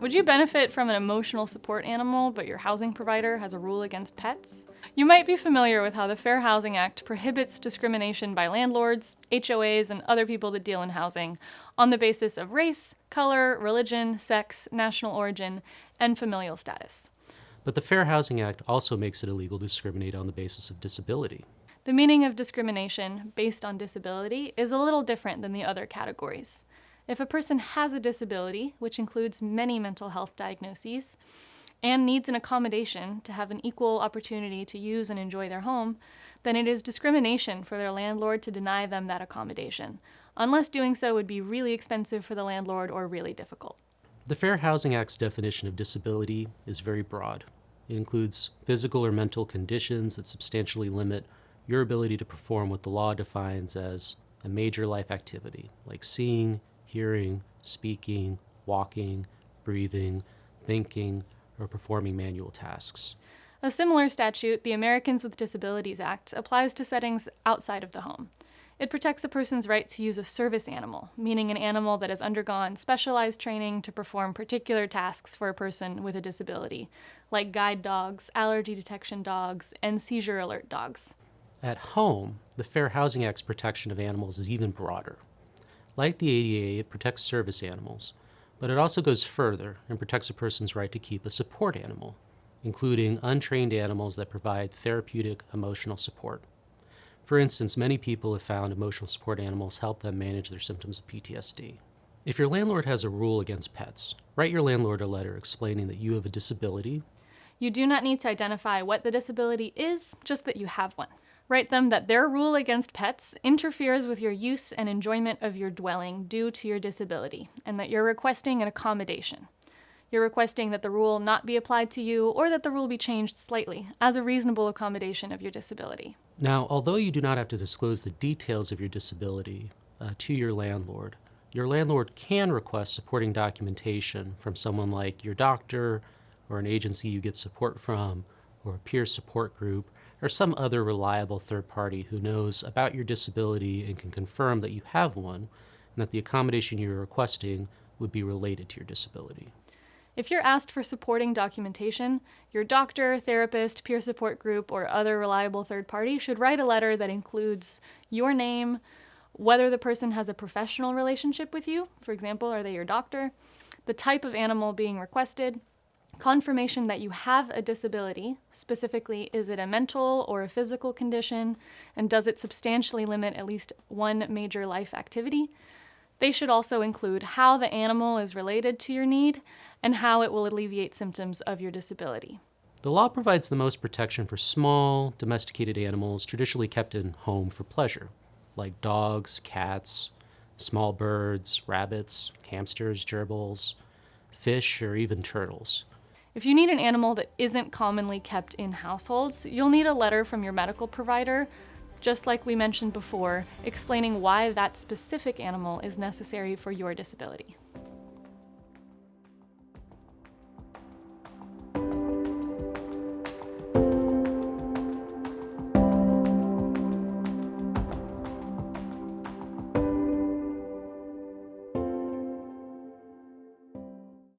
Would you benefit from an emotional support animal, but your housing provider has a rule against pets? You might be familiar with how the Fair Housing Act prohibits discrimination by landlords, HOAs, and other people that deal in housing on the basis of race, color, religion, sex, national origin, and familial status. But the Fair Housing Act also makes it illegal to discriminate on the basis of disability. The meaning of discrimination based on disability is a little different than the other categories. If a person has a disability, which includes many mental health diagnoses, and needs an accommodation to have an equal opportunity to use and enjoy their home, then it is discrimination for their landlord to deny them that accommodation, unless doing so would be really expensive for the landlord or really difficult. The Fair Housing Act's definition of disability is very broad. It includes physical or mental conditions that substantially limit your ability to perform what the law defines as a major life activity, like seeing, hearing, speaking, walking, breathing, thinking, or performing manual tasks. A similar statute, the Americans with Disabilities Act, applies to settings outside of the home. It protects a person's right to use a service animal, meaning an animal that has undergone specialized training to perform particular tasks for a person with a disability, like guide dogs, allergy detection dogs, and seizure alert dogs. At home, the Fair Housing Act's protection of animals is even broader. Like the ADA, it protects service animals, but it also goes further and protects a person's right to keep a support animal, including untrained animals that provide therapeutic emotional support. For instance, many people have found emotional support animals help them manage their symptoms of PTSD. If your landlord has a rule against pets, write your landlord a letter explaining that you have a disability. You do not need to identify what the disability is, just that you have one. Write them that their rule against pets interferes with your use and enjoyment of your dwelling due to your disability, and that you're requesting an accommodation. You're requesting that the rule not be applied to you or that the rule be changed slightly as a reasonable accommodation of your disability. Now, although you do not have to disclose the details of your disability to your landlord can request supporting documentation from someone like your doctor or an agency you get support from or a peer support group or some other reliable third party who knows about your disability and can confirm that you have one and that the accommodation you're requesting would be related to your disability. If you're asked for supporting documentation, your doctor, therapist, peer support group, or other reliable third party should write a letter that includes your name, whether the person has a professional relationship with you, for example, are they your doctor, the type of animal being requested, confirmation that you have a disability, specifically, is it a mental or a physical condition, and does it substantially limit at least one major life activity? They should also include how the animal is related to your need and how it will alleviate symptoms of your disability. The law provides the most protection for small, domesticated animals traditionally kept in home for pleasure, like dogs, cats, small birds, rabbits, hamsters, gerbils, fish, or even turtles. If you need an animal that isn't commonly kept in households, you'll need a letter from your medical provider, just like we mentioned before, explaining why that specific animal is necessary for your disability.